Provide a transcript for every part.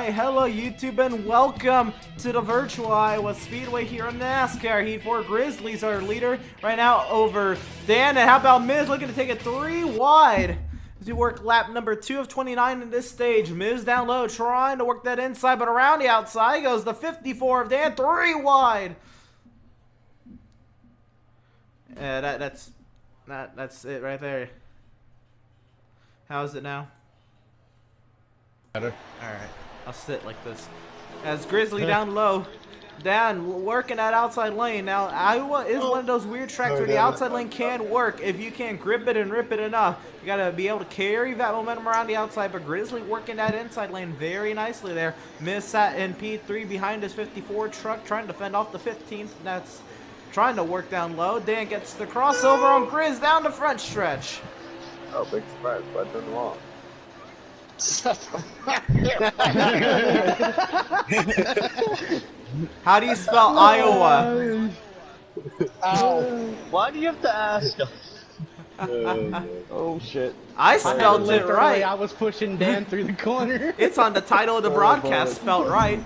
Alright, hello YouTube and welcome to the virtual Iowa Speedway here on NASCAR Heat 4. Grizzlies are leader right now over Dan. And how about Miz looking to take it 3 wide as we work lap number 2 of 29 in this stage. Miz down low trying to work that inside, but around the outside goes the 54 of Dan, 3 wide. That's it right there. How's it now? Better. Alright, I'll sit like this. As Grizzly down low, Dan working that outside lane. Now, Iowa is one of those weird tracks where the outside lane can work if you can grip it and rip it enough. You gotta be able to carry that momentum around the outside, but Grizzly working that inside lane very nicely there. Miz sat in P3 behind his 54 truck, trying to fend off the 15th. That's trying to work down low. Dan gets the crossover on Grizz down the front stretch. Oh, big surprise, but I done wrong. How do you spell Iowa? Ow. Why do you have to ask? Oh shit. I spelled it right. I was pushing Dan through the corner. It's on the title of the broadcast, spelled right.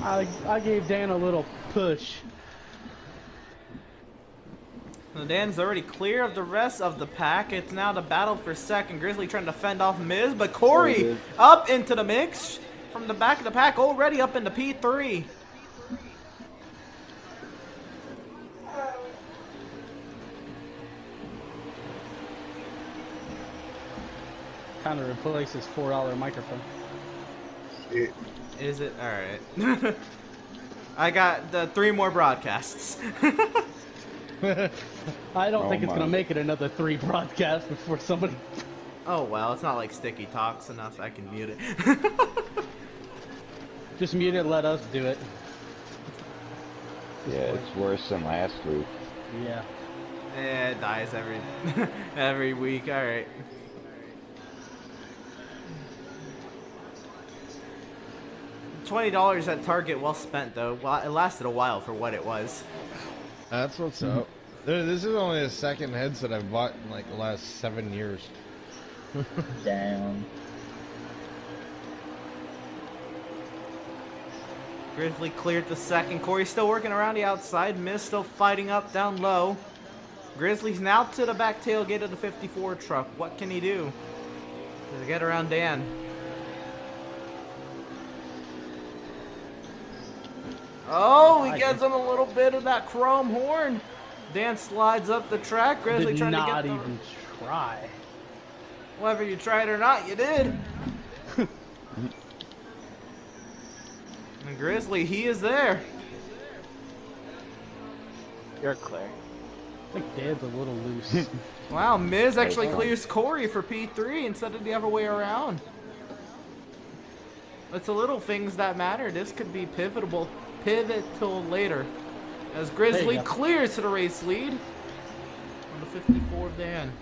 I gave Dan a little push. So Dan's already clear of the rest of the pack. It's now the battle for second. Grizzly trying to fend off Miz, but Corey up into the mix from the back of the pack, already up into P3. Kind of replaces $4 microphone. Is it? Alright. I got the 3 more broadcasts. I don't think it's gonna make it another 3 broadcasts before somebody. Oh well, it's not like Sticky talks enough. I can mute it. Just mute it. Let us do it. Yeah, it's worse than last week. Yeah. It dies every week. All right. $20 at Target, well spent though. Well, it lasted a while for what it was. That's what's up. This is only the second headset I've bought in like the last 7 years. Damn. Grizzly cleared the second. Corey still working around the outside. Miz still fighting up down low. Grizzly's now to the back tailgate of the 54 truck. What can he do to get around Dan? Oh, he gets him a little bit of that chrome horn. Dan slides up the track. Grizzly trying to get not even try. Whether you tried or not, you did. And Grizzly, he is there. You're clear. I think Dan's a little loose. Wow, Miz actually clears Corey for P3 instead of the other way around. It's the little things that matter. This could be pivotal later. As Grizzly clears to the race lead on the 54 of Dan.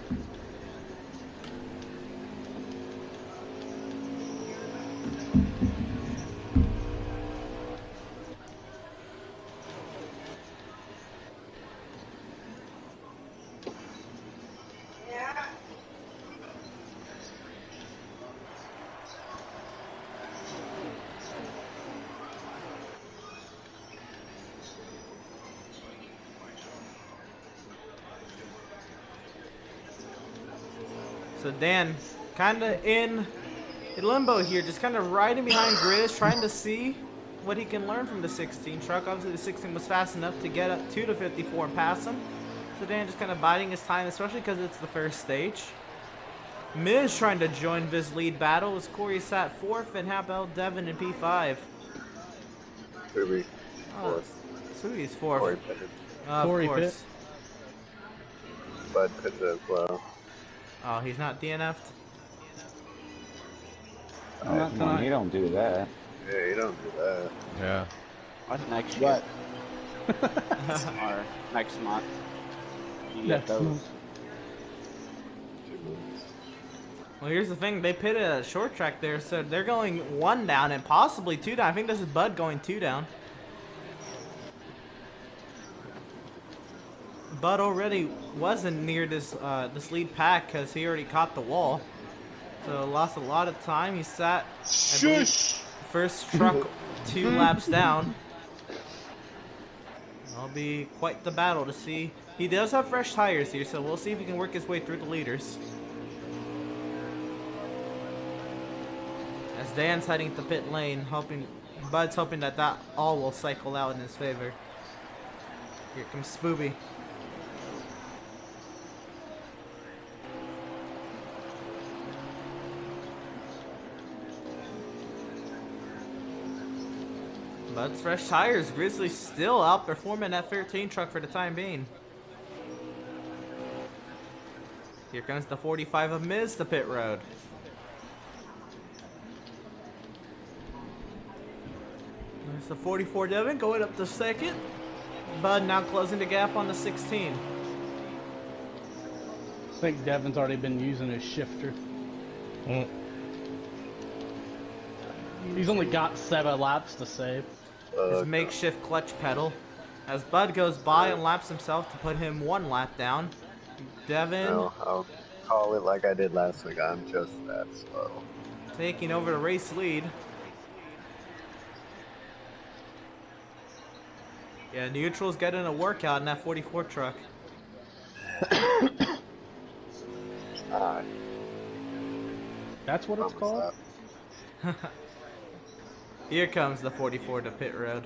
So Dan, kind of in limbo here, just kind of riding behind Grizz, trying to see what he can learn from the 16 truck. Obviously, the 16 was fast enough to get up to the 54 and pass him. So Dan just kind of biding his time, especially because it's the first stage. Miz trying to join this lead battle as Corey sat 4th and how about Devin in P5? Kirby, Oh, 4th. Sweetie's 4th. Corey pitted. Of Corey course. Bud pitted as well. Oh, he's not DNF'd? Not tonight. You don't do that. Yeah, you don't do that. Yeah. What next year? Or next month? You get Next those. month. 2 months. Well, here's the thing. They pitted a short track there, so they're going 1 down and possibly 2 down. I think this is Bud going 2 down. Bud already wasn't near this this lead pack because he already caught the wall. So lost a lot of time. He sat, I believe, Shush! first truck 2 laps down. It'll be quite the battle to see. He does have fresh tires here, so we'll see if he can work his way through the leaders. As Dan's heading to pit lane, Bud's hoping that all will cycle out in his favor. Here comes Spooby. Bud's fresh tires. Grizzly still outperforming that 13 truck for the time being. Here comes the 45 of Miz to pit road. There's the 44 Devin going up to second. Bud now closing the gap on the 16. I think Devin's already been using his shifter. He's only got 7 laps to save. His makeshift clutch pedal. As Bud goes by and laps himself to put him 1 lap down. Devin No, I'll call it like I did last week. I'm just that slow. taking over the race lead. Yeah, neutral's getting a workout in that 44 truck. Alright. That's what it's called? Here comes the 44 to pit road.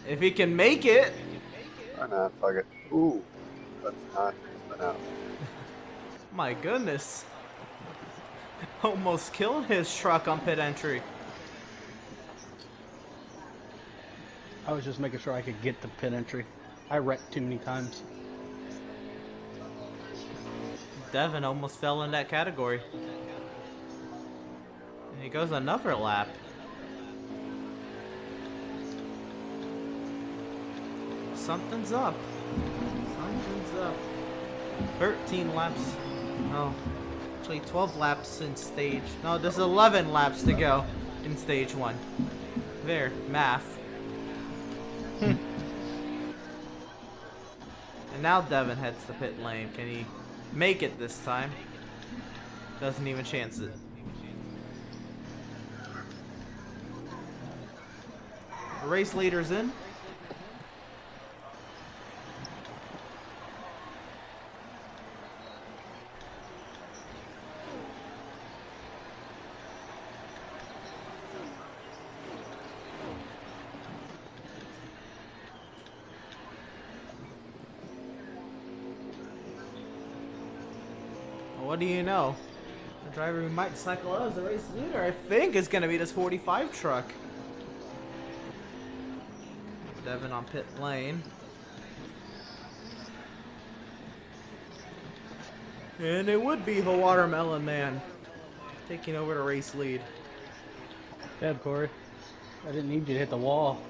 If he can make it. Why not? Fuck it. Ooh. Let's not spin out. My goodness. Almost killed his truck on pit entry. I was just making sure I could get the pit entry. I wrecked too many times. Devin almost fell in that category. And he goes another lap. Something's up. Something's up. 13 laps. No. Actually 12 laps in stage. No, there's 11 laps to go in stage 1. There, math. And now Devin heads to pit lane. Can he make it this time? Doesn't even chance it. The race leader's in. What do you know? The driver who might cycle out as the race leader, I think, is going to be this 45 truck. Devin on pit lane. And it would be the Watermelon Man taking over the race lead. Deb, Corey. I didn't need you to hit the wall.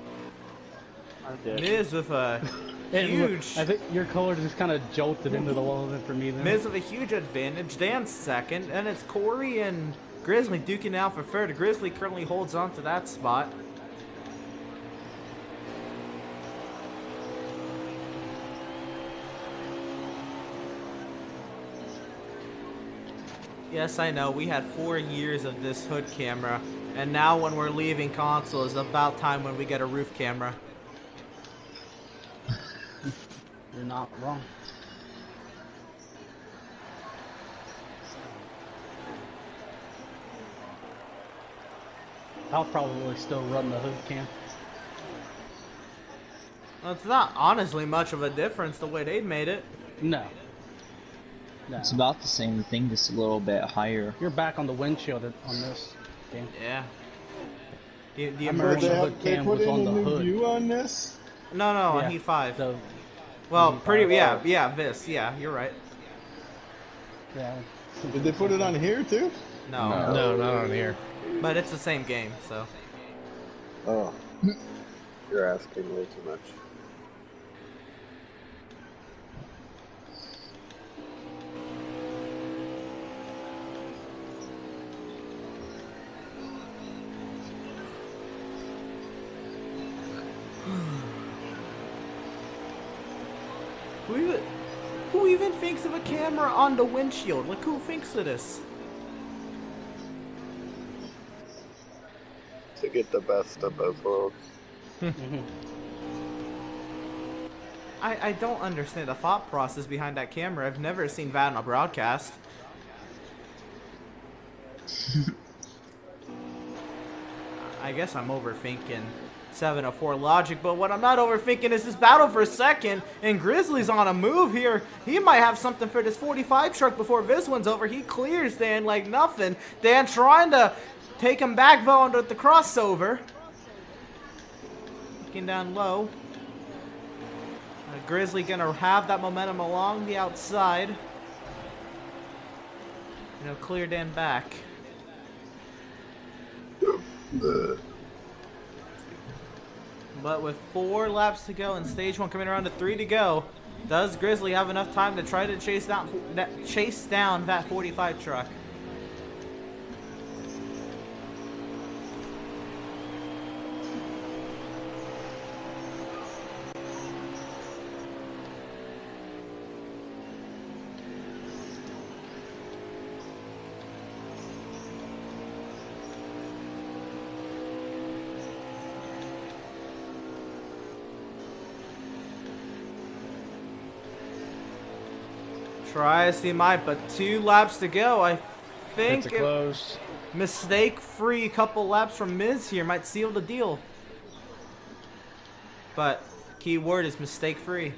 I did. Miz with a huge... I think your color just kind of jolted into the wall then for me then. Miz with a huge advantage. Dan's second. And it's Corey and Grizzly duking it out for third. Grizzly currently holds on to that spot. Yes, I know, we had 4 years of this hood camera, and now when we're leaving console is about time when we get a roof camera. You're not wrong. I'll probably still run the hood cam. Well, it's not honestly much of a difference the way they made it. No. No. It's about the same thing, just a little bit higher. You're back on the windshield on this game. Yeah. The I remember immersion. the hood They cam put was in on a the new hood. view on this? No, on Yeah, Heat 5. So, Well, Heat pretty, 5. yeah, this, yeah, you're right. yeah. Did they put it on here too? No, No, not on here. but it's the same game, so. Oh. You're asking way too much. Who even thinks of a camera on the windshield? Like, who thinks of this? To get the best of both worlds. I don't understand the thought process behind that camera. I've never seen that on a broadcast. I guess I'm overthinking 704 logic, but what I'm not overthinking is this battle for second, and Grizzly's on a move here. He might have something for this 45 truck before this one's over. He clears Dan like nothing. Dan trying to take him back though under the crossover. Looking down low. Grizzly gonna have that momentum along the outside. You know, clear Dan back. But with 4 laps to go and stage 1 coming around to 3 to go, does Grizzly have enough time to try to chase down that 45 truck? Try as he might, but 2 laps to go. I think It's a close. Mistake-free couple laps from Miz here might seal the deal. But key word is mistake-free.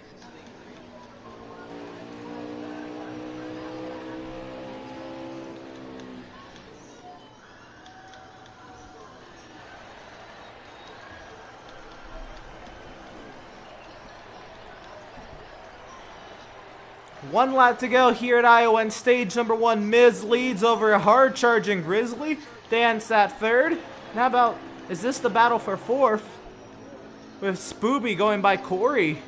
One lap to go here at Iowa and stage number 1. Miz leads over a hard charging Grizzly. Dan sat 3rd. Now about, is this the battle for 4th? With Spooby going by Corey.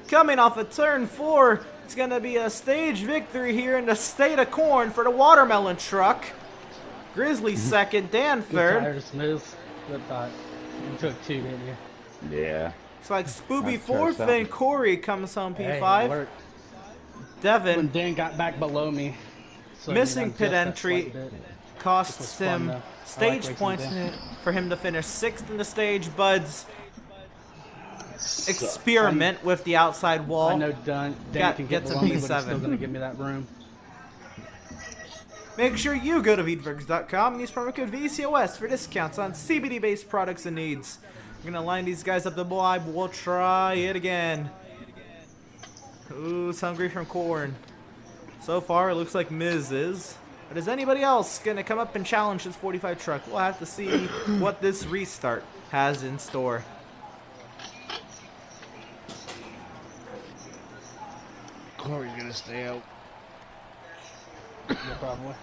Coming off of turn 4, it's going to be a stage victory here in the state of corn for the watermelon truck. Grizzly 2nd, Dan 3rd. Tires, Miz. Good thought. You took 2, didn't you? Yeah. It's like Spooby That's fair 4th stuff. and Corey comes home Hey, it P5. worked. When Devin Dan got back below me. So missing you know, pit just that entry slight bit. costs was fun, him though. I like stage racing points Dan. for him to finish 6th in the stage. Bud's experiment with the outside I wall. know Dan Got- can gets get a below me, but he's P7. still going to give me that room. Make sure you go to Veedverks.com and use promo code VCOS for discounts on CBD-based products and needs. I'm gonna line these guys up the boy. We'll try it again. Who's hungry from corn? So far, it looks like Miz is. But is anybody else gonna come up and challenge this 45 truck? We'll have to see what this restart has in store. Corey's gonna stay out. No problem.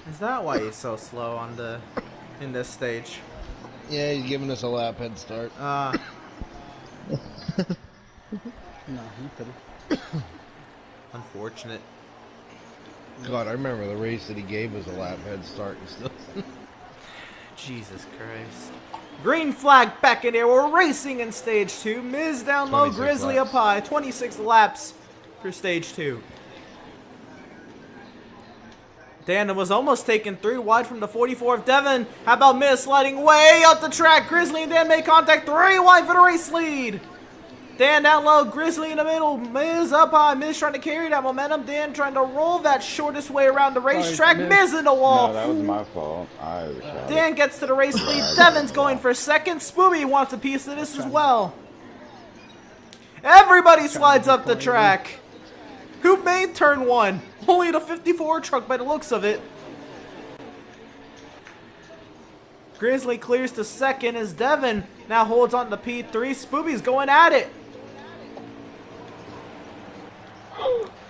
Is that why he's so slow on in this stage? Yeah, he's giving us a lap head start. No, you could've. Unfortunate. God, I remember the race that he gave us a lap head start and stuff. Jesus Christ. Green flag back in here. We're racing in stage 2. Miz down low, 26 Grizzly laps. up high. 26 laps for stage 2. Dan was almost taken 3 wide from the 44 of Devin. How about Miz sliding way up the track? Grizzly and Dan make contact 3 wide for the race lead. Dan down low, Grizzly in the middle, Miz up high. Miz trying to carry that momentum. Dan trying to roll that shortest way around the racetrack. Miz. Miz in the wall. No, that was my fault. I overshot it. Dan gets to the race lead. Devin's going for 2nd. Spooby wants a piece of this as well. Everybody slides up the track. Who made turn 1? Only the 54 truck by the looks of it. Grizzly clears to 2nd as Devin now holds on to P3. Spooby's going at it.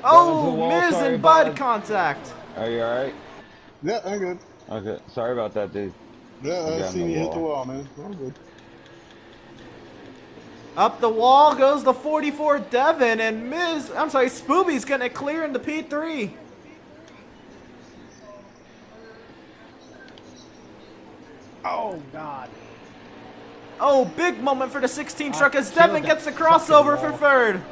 Oh, wall, Miz sorry, and Bud bud. contact. Are you alright? Yeah, I'm good. Okay. Sorry about that, dude. Yeah, I Down seen the you hit the wall. wall, man. I'm good. Up the wall goes the 44 Devin, and Spooby's gonna clear into P3. Oh, God. Oh, big moment for the 16 truck as killed Devin that gets the fucking crossover for wall. third.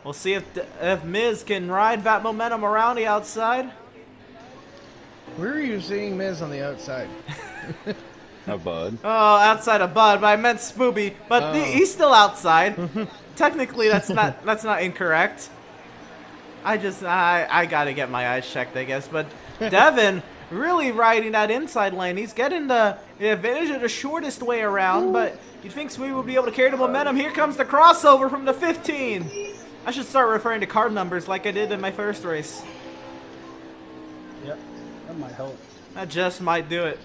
We'll see if Miz can ride that momentum around the outside. Where are you seeing Miz on the outside? A bud. Oh, outside of Bud, but I meant Spooby. But he's still outside. Technically, that's not incorrect. I gotta get my eyes checked, I guess. But Devin really riding that inside lane. He's getting the advantage of the shortest way around, but you think Spooby will be able to carry the momentum. Here comes the crossover from the 15. I should start referring to card numbers like I did in my first race. Yep, that might help. That just might do it.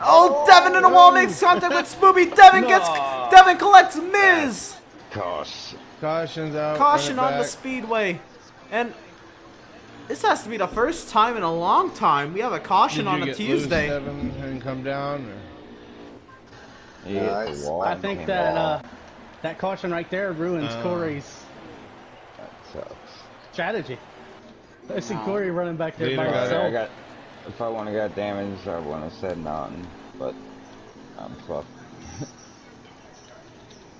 Oh, Devin in the wall makes contact with Spooby. Devin collects Miz. Gosh. Caution's out. Caution run it on the back. speedway. And this has to be the first time in a long time we have a caution Did on you a get Tuesday. Loose, Devin, and come down? Or? He hit Nice. the wall I and think came that off. that caution right there ruins Corey's That sucks. strategy. I see Corey running back there by Leader got it. himself. If I wouldn't have got damaged, I wouldn't have said nothing. But I'm fucked.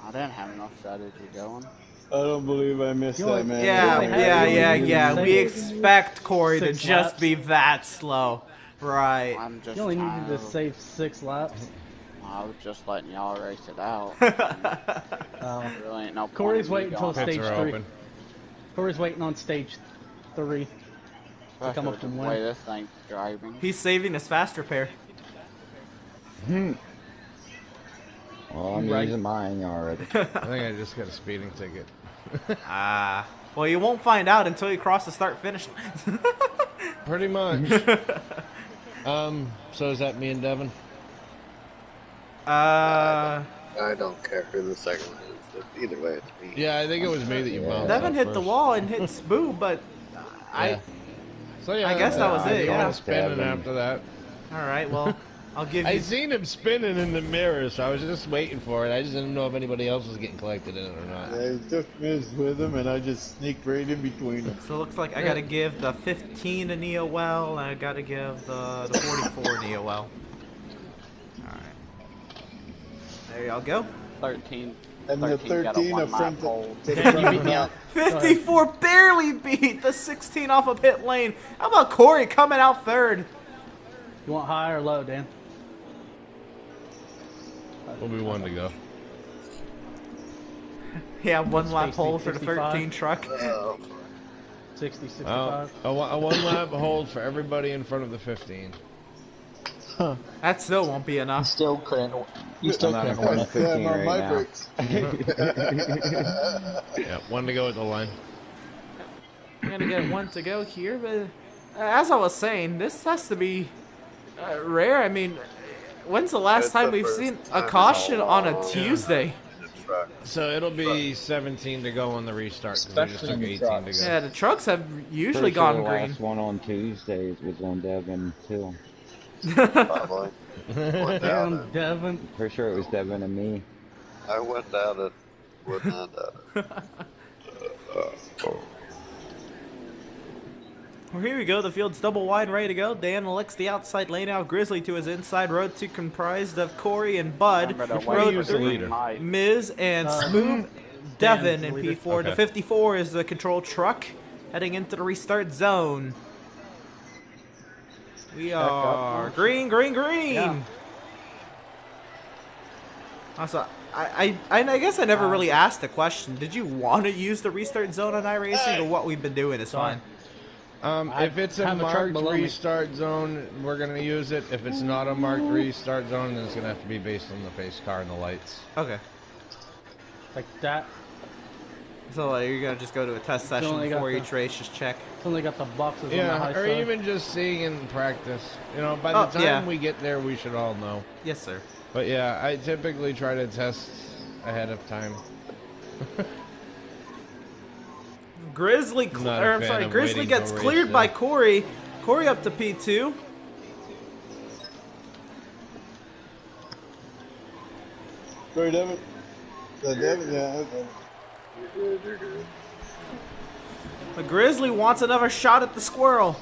I didn't have enough strategy going. I don't believe I missed You that, only- man. Yeah. We Six expect Corey to laps. just be that slow. Right. I'm just You only trying needed to save 6 laps. I was just letting y'all race it out. Really ain't no point Corey's in me waiting until going. Pits stage are 3. open. Corey's waiting on stage 3. to come up Especially and the win. way this thing's driving. He's saving his fast repair. Well, I'm Right. using mine already. I think I just got a speeding ticket. Well, you won't find out until you cross the start-finish line. Pretty much. So is that me and Devin? I don't care who the second one is. Either way, it's me. Yeah, I think it was me that you bumped. Devin off hit the first. wall and hit Spoo, but Yeah. So yeah, I guess that was it, he yeah. went spinning Devin. after that. all right. Well, I'll give I you. seen him spinning in the mirror, so I was just waiting for it. I just didn't know if anybody else was getting collected in it or not. I took Miz with him, and I just sneaked right in between them. So it looks like I gotta give the 15 a Neo-Well, and I gotta give the 44 a Neo-Well. Alright. There y'all go. 13. And the 13 got a 13 one-lap front hold. to the You front beat me of out. 54 barely beat the 16 off of pit lane. How about Corey coming out third? You want high or low, Dan? We'll be one to go. Yeah, one lap Space hole beat for the 65. 13 truck. 60, Oh, 65. a one lap hold for everybody in front of the 15. That still won't be enough. Still couldn't. You still I'm couldn't not win a it. 15 on right my now. brakes. Yeah, one to go at the line. I'm gonna get one to go here, but as I was saying, this has to be rare. I mean, when's the last It's time the we've first seen time a in a caution on a long Tuesday? The truck. So it'll be 17 to go on the restart because they just Especially took in the 18 to trucks. go. Yeah, the trucks have usually Pretty sure gone the green. last one on Tuesdays was on Devin too. Probably. Went down Damn, it. Devin. Pretty sure it was Devin and me. I went down it. Would not down it. Well, here we go. The field's double wide, ready to go. Dan elects the outside lane out. Grizzly to his inside. Road 2 comprised of Corey and Bud. Remember to Road wait for use the the 3, leader? light. Miz and Smooth. Devin Dan's in the leader. P4. The Okay. 54 is the control truck heading into the restart zone. We are green, green, green. Yeah. Also, I guess I never really asked the question. Did you want to use the restart zone on iRacing, or what we've been doing is fine? If it's a have a truck marked below me. restart zone, we're gonna use it. If it's not a marked restart zone, then it's gonna have to be based on the pace car and the lights. Okay. Like that. So you're gonna just go to a test session only got before the- each race, just check. It's only got the boxes on the Yeah, high or side. even just seeing in practice. You know, by Oh, the time yeah. we get there, we should all know. Yes, sir. But yeah, I typically try to test ahead of time. Grizzly, Not a or I'm fan sorry, of Grizzly waiting gets till race cleared day. by Corey. Corey up to P2. Sorry, Devin. Devin, yeah. The Grizzly wants another shot at the squirrel.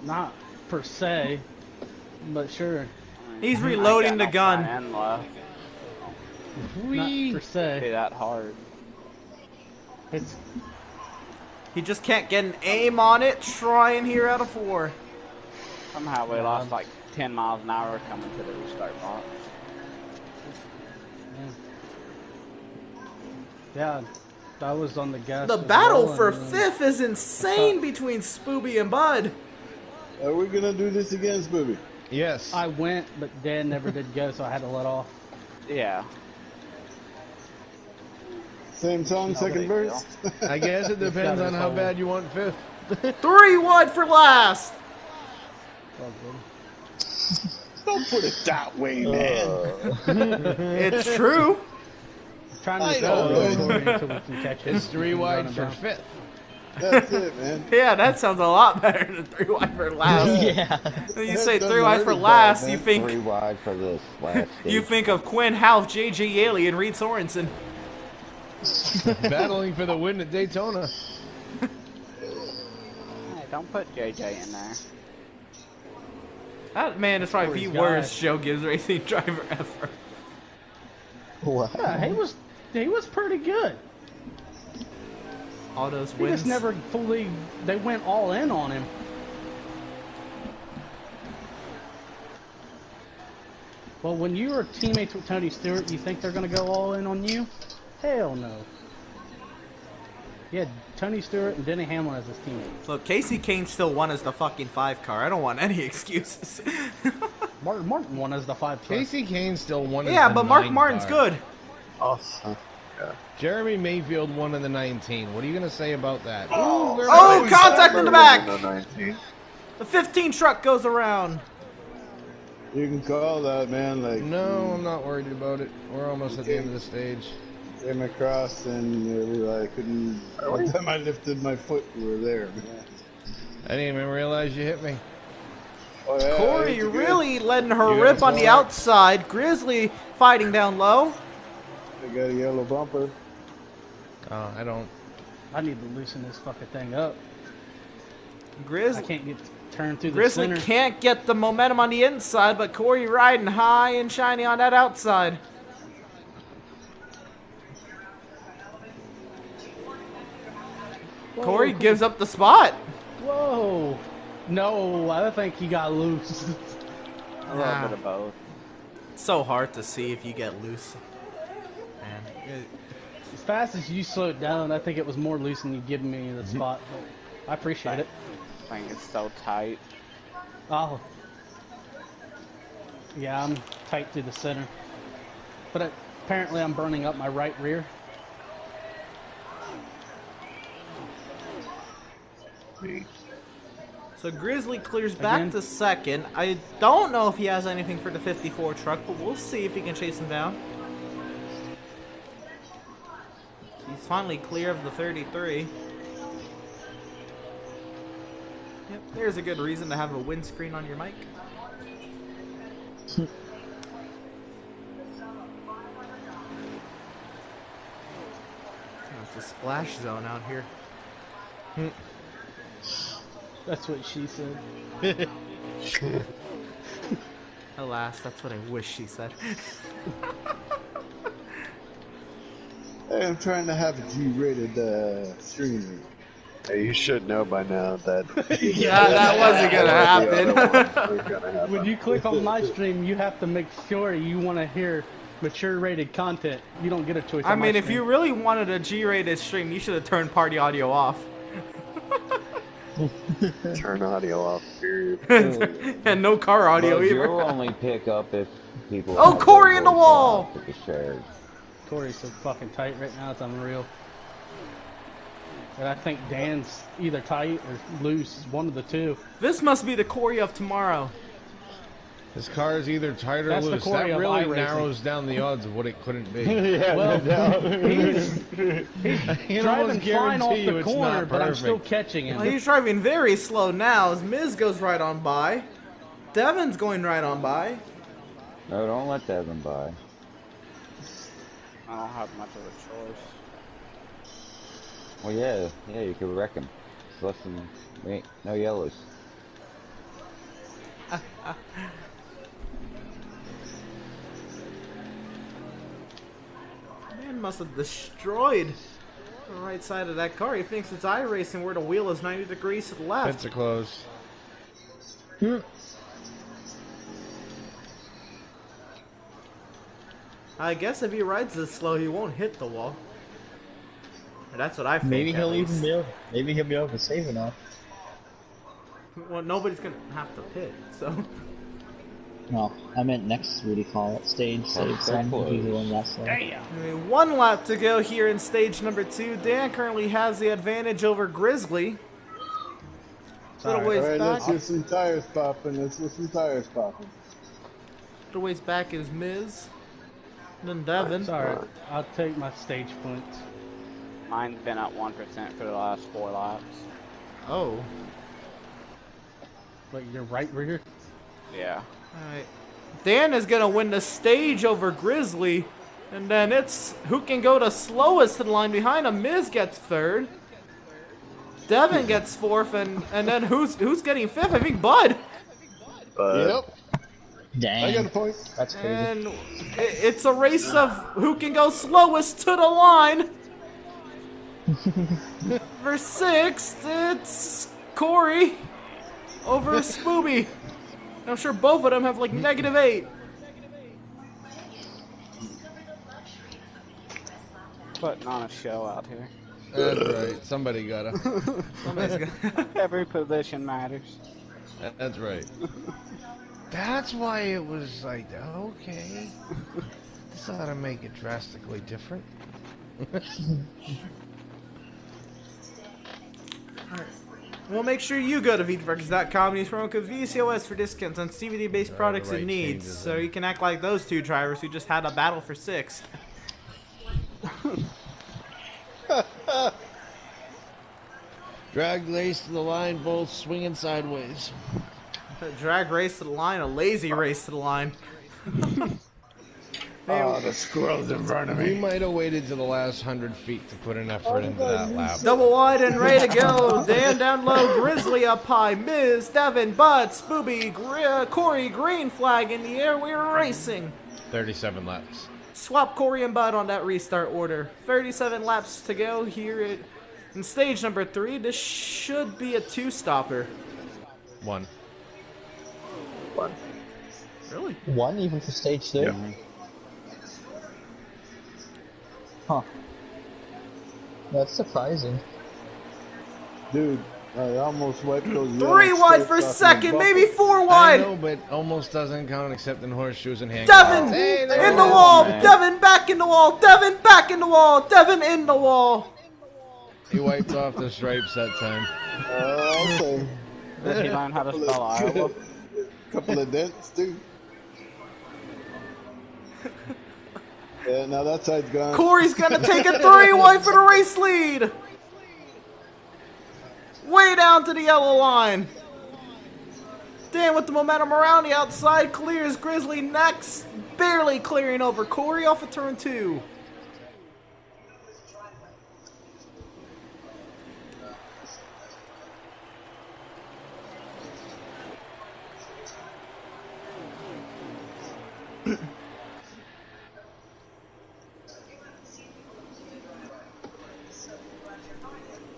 Not per se, but sure. He's reloading the gun. And left. Not per Be se. that hard. It's He just can't get an aim on it. Trying here out of 4. Somehow we lost like 10 miles an hour coming to the restart box. yeah. I was on the gas. The as battle well, for and, 5th is insane between Spooby and Bud. Are we gonna do this again, Spoopy? Yes. I went, but Dan never did go, so I had to let off. Yeah. Same song, second big verse? I guess it depends on how bad you want 5th. 3 wide for last. Oh, good. Don't put it that way, man. It's true. Trying I to know. go until we can catch it. It's 3 wide for 5th. That's it, man. Yeah, that sounds a lot better than 3 wide for last. Yeah. When you That say doesn't 3 wide hurt for as bad, last, man. you think 3 wide for this last you stage. think of Quinn Half, JJ Yaley, and Reed Sorensen. Battling for the win at Daytona. Hey, don't put JJ in there. That man is probably the Poor worst guy. Joe Gibbs racing driver ever. Wow. Yeah, he was pretty good. All those He wins. just never fully. They went all in on him. Well, when you were teammates with Tony Stewart, you think they're going to go all in on you? Hell no. Yeah, Tony Stewart and Denny Hamlin as his teammates. Look, Casey Kane still won as the fucking 5 car. I don't want any excuses. Mark Martin won as the 5 car. Casey Kane still won as Yeah, the but Mark 9 Martin's car. good. Awesome. Jeremy Mayfield won in the 19. What are you going to say about that? Oh, contact in the back! No 19. The 15 truck goes around. You can call that, man. Like, No, I'm not worried about it. We're almost at the end of the stage. came across and I couldn't. By the time I lifted my foot, you were there, man. I didn't even realize you hit me. Oh, yeah, Corey it's good. really letting her You rip got on the a outside. Grizzly fighting down low. I got a yellow bumper. I don't. I need to loosen this fucking thing up. I Grizzly, can't get turned through the Grizzly center. can't get the momentum on the inside, but Corey riding high and shiny on that outside. Whoa, Corey gives up the spot. Whoa! No, I think he got loose. A little bit of both. It's so hard to see if you get loose. Man, As fast as you slowed down, I think it was more loose than you giving me the spot. But I appreciate it. I think it's so tight. Oh. Yeah, I'm tight through the center. But apparently I'm burning up my right rear. So Grizzly clears back Again? to second. I don't know if he has anything for the 54 truck, but we'll see if he can chase him down. He's finally clear of the 33. Yep, there's a good reason to have a windscreen on your mic. Oh, it's a splash zone out here. That's what she said. Alas, that's what I wish she said. Hey, I'm trying to have a G-rated stream. Hey, you should know by now that. Yeah, that wasn't gonna happen. When you click on my stream, you have to make sure you want to hear mature rated content. You don't get a choice. I on my mean, if stream. you really wanted a G-rated stream, you should have turned party audio off. Turn audio off, period. And no car audio Well, either. you'll only pick up if people. Oh, have Corey their in the voice wall! off to be shared. Corey's so fucking tight right now, it's unreal. And I think Dan's either tight or loose, one of the two. This must be the Corey of tomorrow. This car is either tight or That's the loose. Corey That of really iRacing. narrows down the odds of what it couldn't be. Yeah, Well, no doubt. he's can driving almost fine off guarantee you the it's corner, not but I'm still perfect. catching him. Well, he's driving very slow now as Miz goes right on by. Devin's going right on by. No, don't let Devin by. I don't have much of a choice. Well, yeah, you could wreck him. It's less than, wait, no yellows. Man must have destroyed the right side of that car. He thinks it's iRacing where the wheel is 90 degrees to the left. Pits are closed. I guess if he rides this slow, he won't hit the wall. That's what I think. Maybe at he'll least. even be able. Maybe he'll be able to save enough. Well, nobody's gonna have to pit, so. No, I meant next. What do you call it? Stage save some. He's the one less. Damn. Anyway, 1 lap to go here in stage number 2. Dan currently has the advantage over Grizzly. Little ways Alright, back. let's get some tires popping. Little ways back is Miz. And then Devin. It's alright. I'll take my stage points. Mine's been at 1% for the last 4 laps. Oh. But you're right rear. Yeah. Alright. Dan is gonna win the stage over Grizzly. And then it's who can go the slowest in the line behind him. Miz gets 3rd. Devin gets 4th, and then who's getting 5th? I think Bud. Yep. Dang. I got a point. That's crazy. And it's a race of who can go slowest to the line. For 6th, it's Corey over Spooby. I'm sure both of them have like -8. Putting on a show out here. That's right. Somebody gotta. Every position matters. That's right. That's why it was like, okay. This ought to make it drastically different. Well, make sure you go to Veedverks.com and use promo code VCOS for discounts on CBD-based products right and needs, changes so there. you can act like those 2 drivers who just had a battle for 6th. Drag race to the line, both swinging sideways. A drag race to the line, a lazy race to the line. Oh, the squirrel's in front of We me. might have waited to the last 100 feet to put an effort into that lap. Double wide and ready to go. Dan down low, Grizzly up high, Miz, Devin, Bud, Spooby, Corey, green flag in the air. We're racing. 37 laps. Swap Corey and Bud on that restart order. 37 laps to go here in stage number 3. This should be a 2-stopper. 1. Really? 1 even for stage 2? Yeah. Huh. That's surprising. Dude, I almost wiped those 3 wide for stripes off my 2nd, bumper. maybe 4 I wide. know, but almost doesn't count except in horseshoes and handcuffs. Devin Hey, there in it the is. wall. man. Devin back in the wall. Devin back in the wall. Devin in the wall. He wiped off the stripes that time. Okay. Did he learn how to spell Iowa? Couple of dents, too. Yeah, now that side's gone. Corey's gonna take a 3 wide for the race lead. Way down to the yellow line. Dan with the momentum around the outside clears Grizzly next, barely clearing over Corey off of turn 2.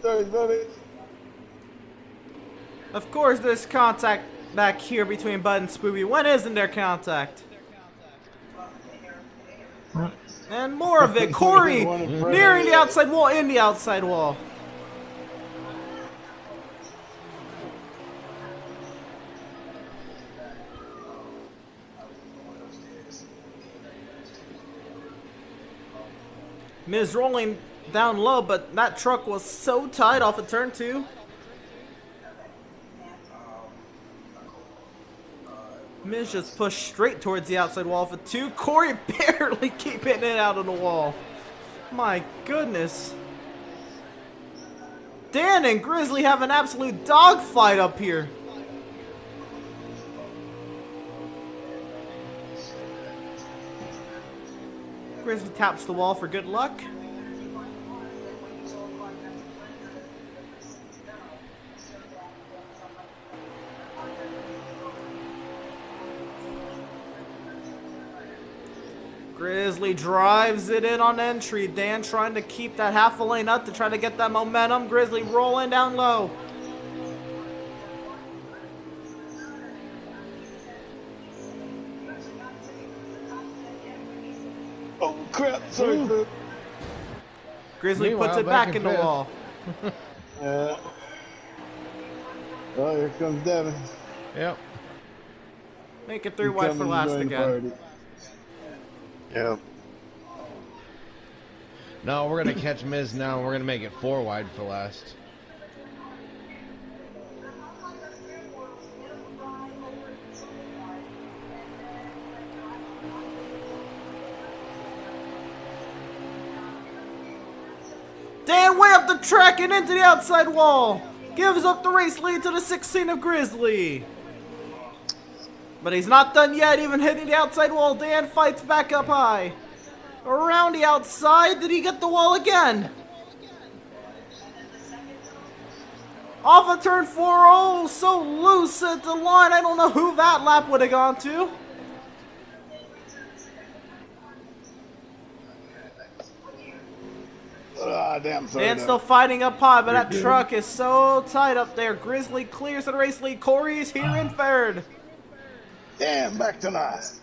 Sorry, buddy. Of course, there's contact back here between Bud and Spooby. When isn't there contact? And more of it. Corey nearing the outside wall, in the outside wall. Miz rolling down low, but that truck was so tight off of turn 2. Miz just pushed straight towards the outside wall for 2. Corey barely keeping it out of the wall. My goodness. Dan and Grizzly have an absolute dogfight up here. Grizzly taps the wall for good luck. Grizzly drives it in on entry. Dan trying to keep that half a lane up to try to get that momentum. Grizzly rolling down low. Oh crap! Sorry, bro. Grizzly Meanwhile, puts it back in the fifth. wall. Oh, here comes Devin. Yep. Make it 3 wide for last again. Yeah. No, we're gonna catch Miz now. And we're gonna make it 4 wide for last. Dan way up the track and into the outside wall. Gives up the race lead to the 16 of Grizzly. But he's not done yet, even hitting the outside wall. Dan fights back up high. Around the outside, did he get the wall again? Off of turn 4, oh, so loose at the line. I don't know who that lap would have gone to. Ah, damn, sorry. Dan still fighting up high, but that truck is so tight up there. Grizzly clears the race lead. Corey's here in third. Damn, back to last.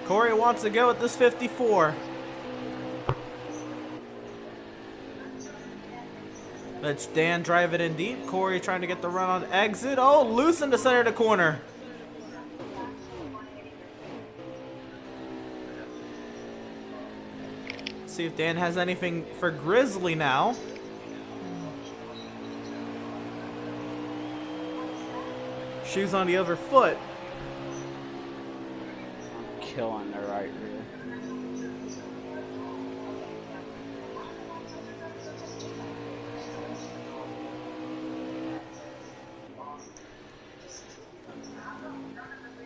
Corey wants to go with this 54. Let's Dan drive it in deep. Corey trying to get the run on exit. Oh, loose in the center of the corner. Let's see if Dan has anything for Grizzly now. Shoes on the other foot. Killing the right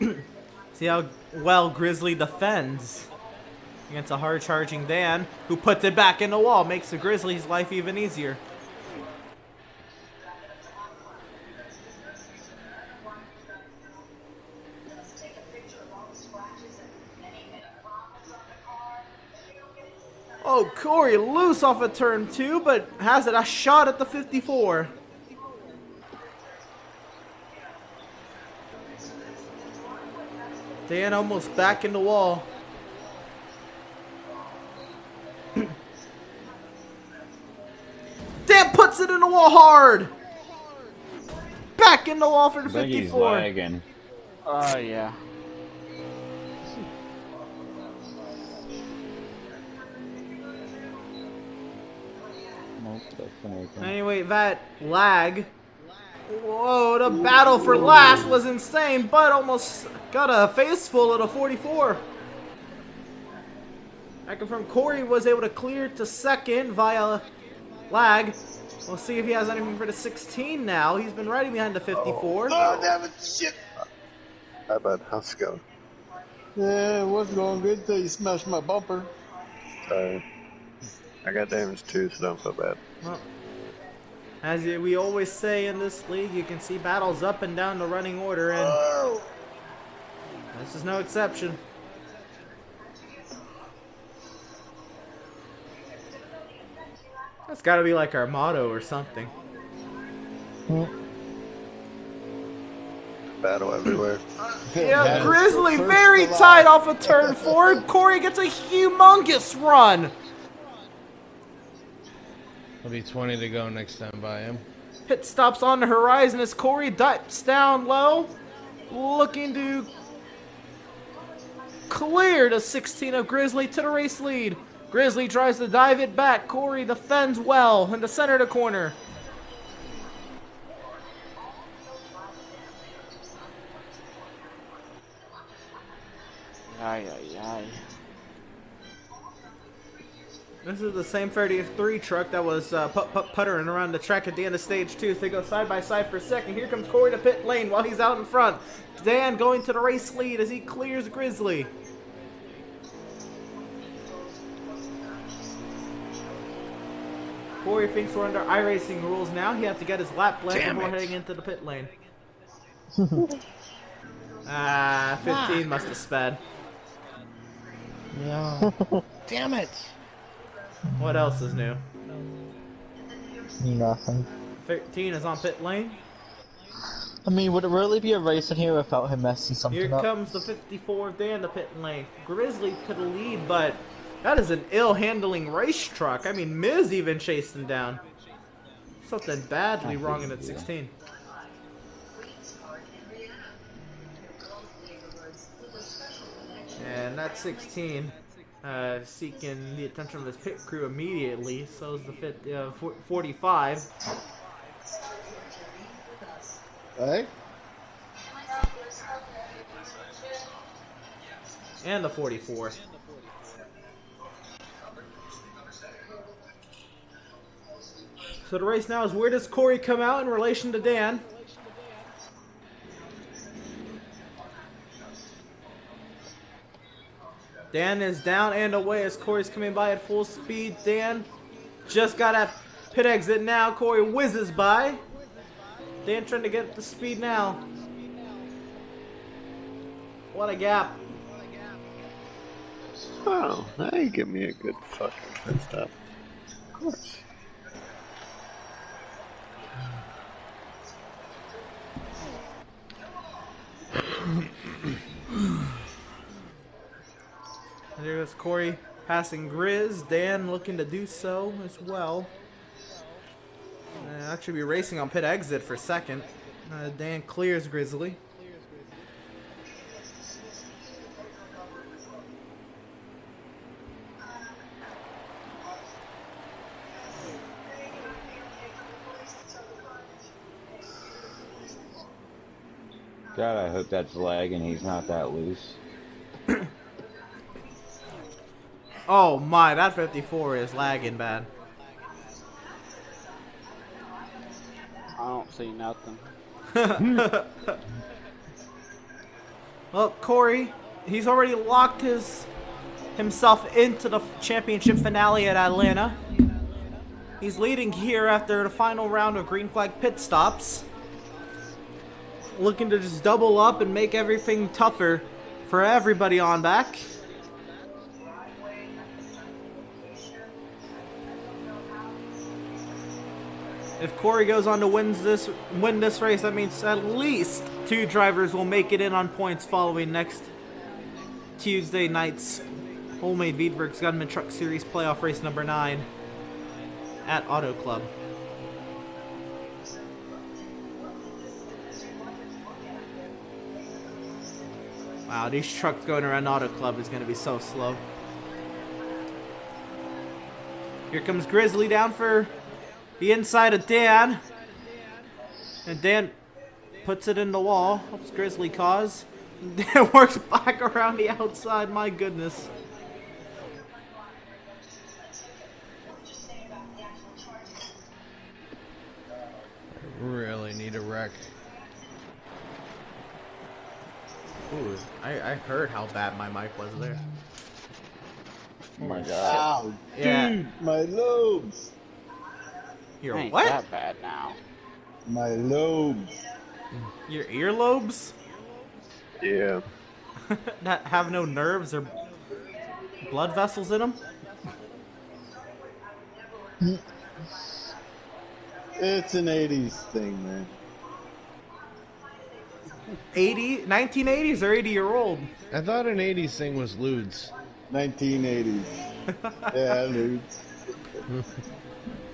rear. See how well Grizzly defends against a hard-charging Dan, who puts it back in the wall, makes the Grizzlies' life even easier. Oh, Corey loose off of turn 2, but has it a shot at the 54. Dan almost back in the wall. Dan puts it in the wall hard. Back in the wall for the I think he's 54. lagging. Oh, yeah. Nope, that's anything. Anyway, that lag. Whoa, the battle for last was insane, but almost got a face full of the 44. I confirm Corey was able to clear to second via lag. We'll see if he has anything for the 16 now. He's been riding behind the 54. Oh, damn it, shit. How about how's it going? Yeah, it wasn't going good till you smashed my bumper. Sorry. I got damaged too, so don't feel bad. Well, as we always say in this league, you can see battles up and down the running order, and this is no exception. That's got to be like our motto or something. Battle everywhere. Yeah, Grizzly very tight off of turn 4. Corey gets a humongous run. It'll be 20 to go next time by him. Pit stops on the horizon as Corey dips down low, looking to clear the 16 of Grizzly to the race lead. Grizzly tries to dive it back. Corey defends well in the center of the corner. Ay, ay, ay. This is the same 33 truck that was puttering around the track at the end of stage 2. So they go side by side for a second. Here comes Corey to pit lane while he's out in front. Dan going to the race lead as he clears Grizzly. Corey thinks we're under iRacing rules now. He has to get his lap blend before heading into the pit lane. Ah, 15 must have sped. No. Damn it. What else is new? Nothing. 13 is on pit lane. I mean, would it really be a race in here without him messing something Here up? comes the 54 Dan the pit lane. Grizzly could lead, but that is an ill-handling race truck. I mean, Miz even chased him down. Something badly wrong in that 16. And that 16 seeking the attention of his pit crew immediately. So is the 45. Hey? And the 44. So the race now is, where does Corey come out in relation to Dan? Dan is down and away as Corey's coming by at full speed. Dan just got at pit exit now. Corey whizzes by. Dan trying to get the speed now. What a gap. Oh, now you give me a good fucking pit stop. Of course. And there goes Corey passing Grizz. Dan looking to do so as well. Actually be racing on pit exit for second. Dan clears Grizzly. God, I hope that's lag and he's not that loose. Oh my, that 54 is lagging bad. I don't see nothing. Well, Corey, he's already locked himself into the championship finale at Atlanta. He's leading here after the final round of green flag pit stops. Looking to just double up and make everything tougher for everybody on back. If Corey goes on to win this race, that means at least 2 drivers will make it in on points following next Tuesday night's Wholemade Veedverks Gunman Truck Series playoff race number 9 at Auto Club. Wow, these trucks going around Auto Club is going to be so slow. Here comes Grizzly down for the inside of Dan. And Dan puts it in the wall. Helps Grizzly cause. Dan works back around the outside. My goodness. Really need a wreck. Ooh, I heard how bad my mic was there. Oh my god. Ow, Yeah. dude, my lobes. Your Ain't what? that bad now. My lobes. Your earlobes? Yeah. That have no nerves or blood vessels in them? It's an 80s thing, man. 1980s or 80-year-old? I thought an 80s thing was lewds. 1980s. Yeah, dudes.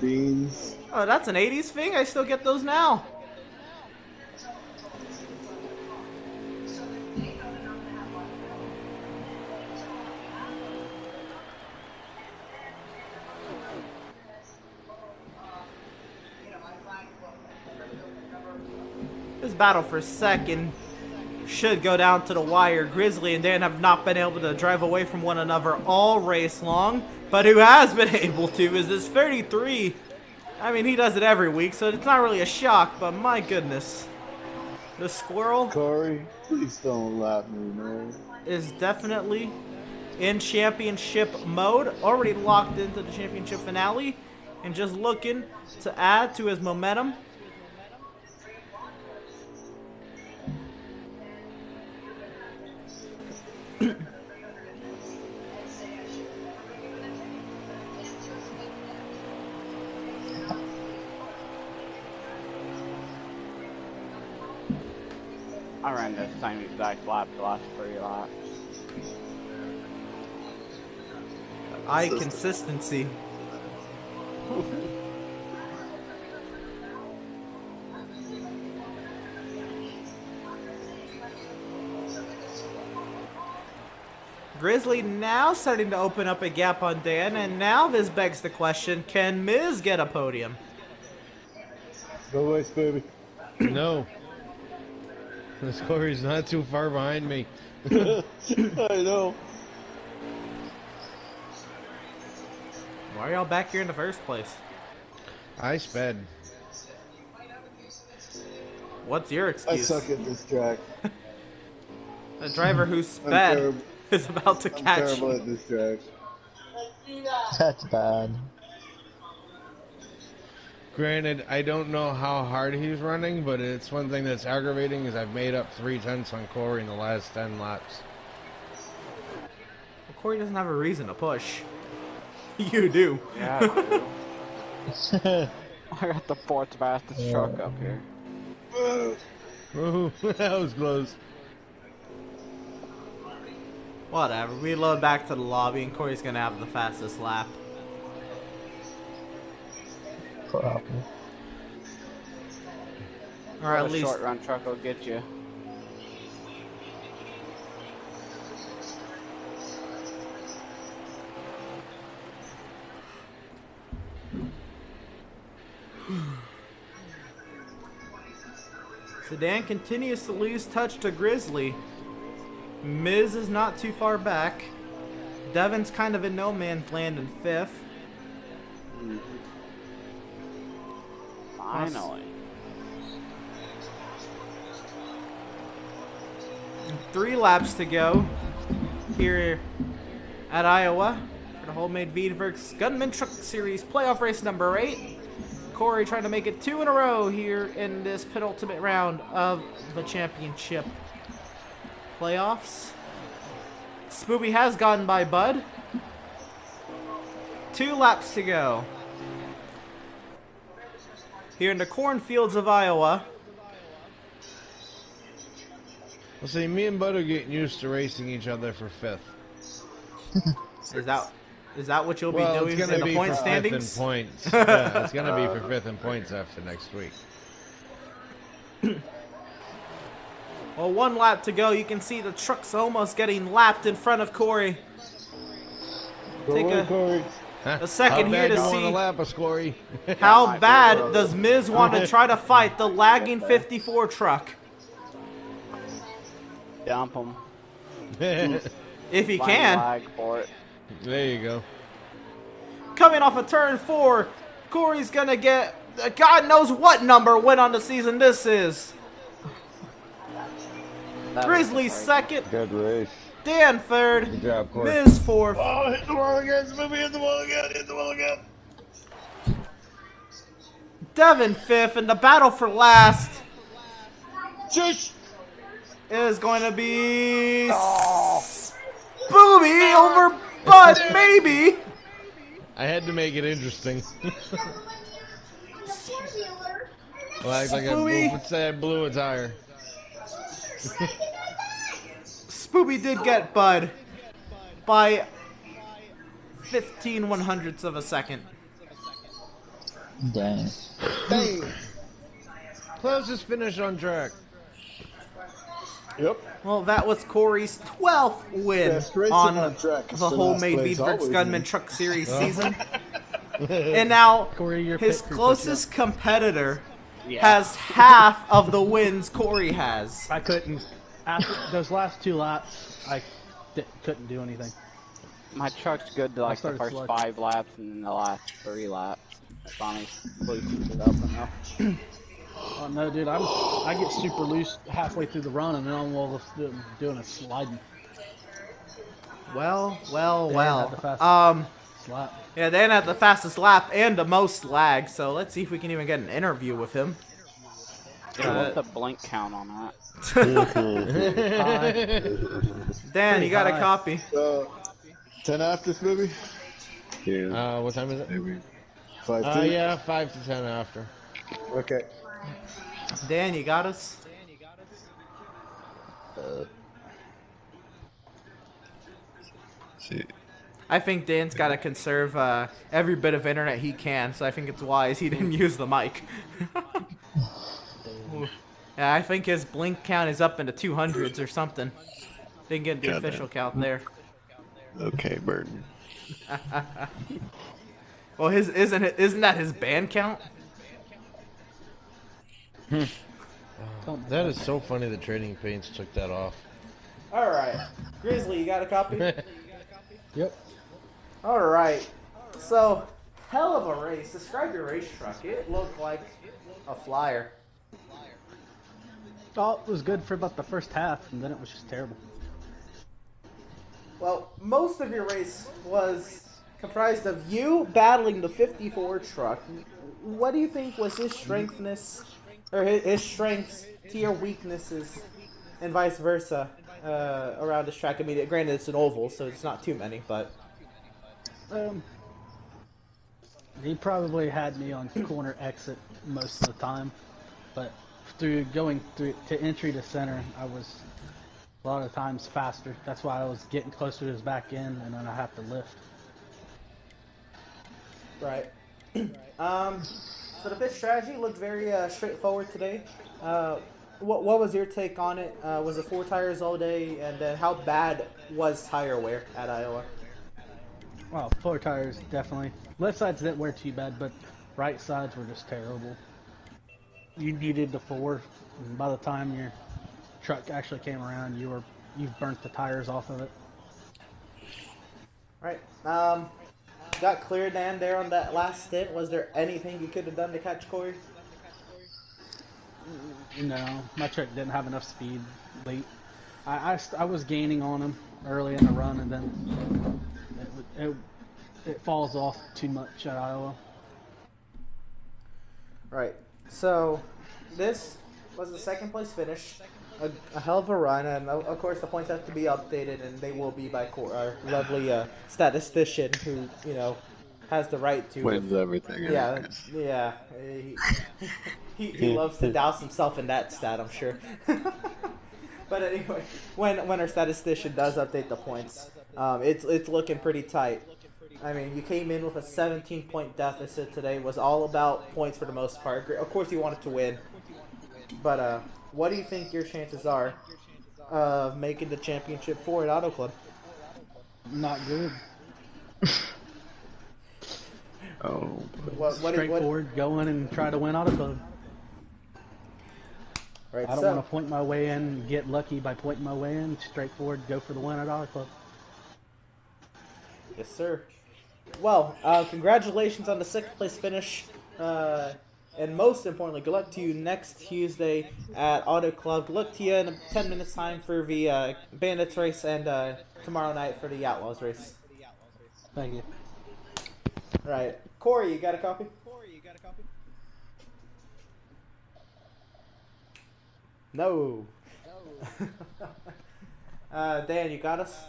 Beans. Oh, that's an 80s thing? I still get those now. This battle for second should go down to the wire. Grizzly and Dan have not been able to drive away from one another all race long, but who has been able to is this 33. I mean, he does it every week, so it's not really a shock, but my goodness. The squirrel Corey, please don't laugh at me, man. is definitely in championship mode, already locked into the championship finale, and just looking to add to his momentum. I ran the same exact lap the last 3 laps. Consistency. Grizzly now starting to open up a gap on Dan, and now this begs the question, can Miz get a podium? Go away, baby. No. This Corey's not too far behind me. I know. Why are y'all back here in the first place? I sped. What's your I excuse? suck at this track. The driver who sped is about to I'm catch terrible you. at this track. That's bad. Granted, I don't know how hard he's running, but it's one thing that's aggravating is I've made up 3/10 on Corey in the last 10 laps. Well, Corey doesn't have a reason to push. You do. Yeah, I do. I got the 4th fastest truck up here. Ooh, that was close. Whatever, we load back to the lobby and Corey's gonna have the fastest lap. Probably. Or at The least short run truck will get you. Sedan continues to lose touch to Grizzly. Miz is not too far back. Devin's kind of in no man's land in 5th. Finally. 3 laps to go here at Iowa for the Wholemade Veedverks Gunman Truck Series playoff race number 8. Corey trying to make it 2 in a row here in this penultimate round of the championship playoffs. Spoopy has gotten by Bud. 2 laps to go here in the cornfields of Iowa. Well, see, me and Bud are getting used to racing each other for 5th. Is that what you'll be Well, doing it's in gonna the be point for standings? 5th in points. Yeah, it's gonna be for 5th in points after next week. Well, 1 lap to go. You can see the truck's almost getting lapped in front of Corey. Go Take away, a- Corey. A second here to How bad you see wanna lap us, Corey? how bad does Miz want to try to fight the lagging 54 truck. Dump them. If he can. Lag for it. There you go. Coming off of turn 4, Corey's gonna get God knows what number win on the season this is. That Grizzly was a break. second, Good race. Dan third, Good job, Corey. Miz fourth. Oh, hit the wall again, Smoopy, hit the wall again, hit the wall again. Devin fifth, and the battle for last Shush! is going to be Booby over Bud, maybe. I had to make it interesting. Well, I Spooey. I blew a tire. Spoopy did get Bud by 15 100ths of a second. Dang. Dang. Closest finish on track. Yep. Well, that was Corey's 12th win Best racing on on track is the the Wholemade last place Veedverks always, Gunman man. Truck Series season. And now, Corey, your his pit crew closest competitor Yeah. has half of the wins Corey has. I couldn't. After those last 2 laps, I couldn't do anything. My truck's good to like the started first slow. 5 laps and then the last 3 laps. I finally boosted it up enough. Oh no, dude, I get super loose halfway through the run, and then I'm all doing a sliding Well. had the fastest slap. Yeah, Dan had the fastest lap and the most lag, so let's see if we can even get an interview with him. Yeah, what's the blink count on that? Dan, you got a high. copy. 10 after, Smoopy? Yeah. What time is it? Maybe. 5-2? Yeah, 5 to 10 after. Okay. Dan, you got us? See, I think Dan's got to conserve every bit of internet he can, so I think it's wise he didn't use the mic. Yeah, I think his blink count is up into 200s or something. Didn't get the Goddamn. official count there. okay, Burton. Well, isn't that his band count? That is so funny that Trading Paints took that off. All right, Grizzly, you got a copy? Yep. All right. So, hell of a race. Describe your race truck. It looked like a flyer. Oh, it was good for about the first half, and then it was just terrible. Well, most of your race was comprised of you battling the 54 truck. What do you think was his strengthness, or his strengths to your weaknesses, and vice versa, around this track? I mean, granted, it's an oval, so it's not too many, but... He probably had me on corner exit most of the time, but through going through to entry to center, I was a lot of times faster. That's why I was getting closer to his back end, and then I have to lift. Right. So the pit strategy looked very straightforward today. What was your take on it? Was it 4 tires all day? And then how bad was tire wear at Iowa? Well, 4 tires, definitely. Left sides didn't wear too bad, but right sides were just terrible. You needed the 4, and by the time your truck actually came around, you've burnt the tires off of it. Right. Got clear, Dan, there on that last stint. Was there anything you could have done to catch Corey? No, my truck didn't have enough speed late. I was gaining on him early in the run, and then it falls off too much at Iowa. Right. So this was the second place finish. A hell of a run, and of course the points have to be updated, and they will be by our lovely statistician who, you know, has the right to. Wins everything. Yeah, yeah. He loves to douse himself in that stat, I'm sure. But anyway, when our statistician does update the points, it's looking pretty tight. I mean, you came in with a 17-point deficit today. Was all about points for the most part. Of course, you wanted to win, but what do you think your chances are of making the championship for at Auto Club? Not good. Oh. Straightforward, go in and try to win Auto Club. Right, I don't want to point my way in and get lucky by pointing my way in. Straightforward, go for the win at Auto Club. Yes, sir. Well, congratulations on the 6th place finish. And most importantly, good luck to you next Tuesday at Auto Club. Good luck to you in 10 minutes time for the Bandits race, and tomorrow night for the Outlaws race. Thank you. All right. Corey, you got a copy? No. Dan, you got us?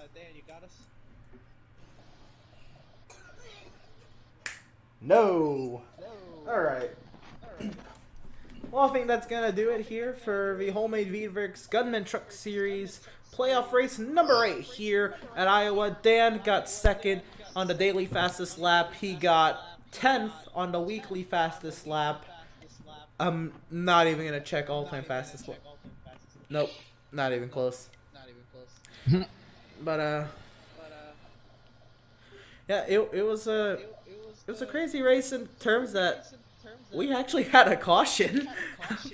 No. All right. Well, I think that's going to do it here for the Wholemade Veedverks Gunman Truck Series playoff race number 8 here at Iowa. Dan got 2nd on the daily fastest lap. He got 10th on the weekly fastest lap. I'm not even going to check all-time fastest lap. Nope, not even close. But, yeah, it was a crazy race in terms that we actually had a caution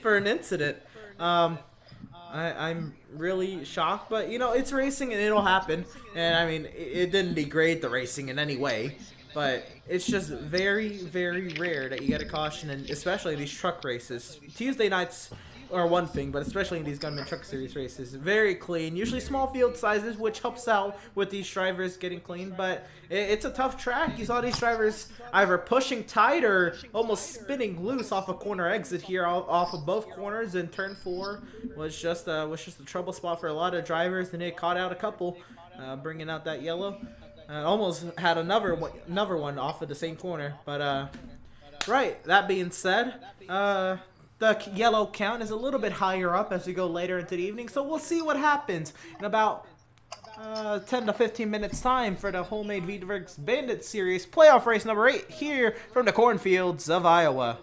for an incident. I'm really shocked, but you know, it's racing and it'll happen. And I mean, it didn't degrade the racing in any way, but it's just very, very rare that you get a caution, and especially these truck races. Tuesday nights are one thing, but especially in these Gunman Truck Series races, very clean. Usually small field sizes, which helps out with these drivers getting clean, but it's a tough track. You saw these drivers either pushing tight or almost spinning loose off a corner exit here, off of both corners, and turn 4 was just a trouble spot for a lot of drivers, and it caught out a couple, bringing out that yellow. Almost had another one off of the same corner, but right. That being said, The yellow count is a little bit higher up as we go later into the evening, so we'll see what happens in about 10 to 15 minutes time for the Wholemade Veedverks Bandit Series playoff race number 8 here from the cornfields of Iowa.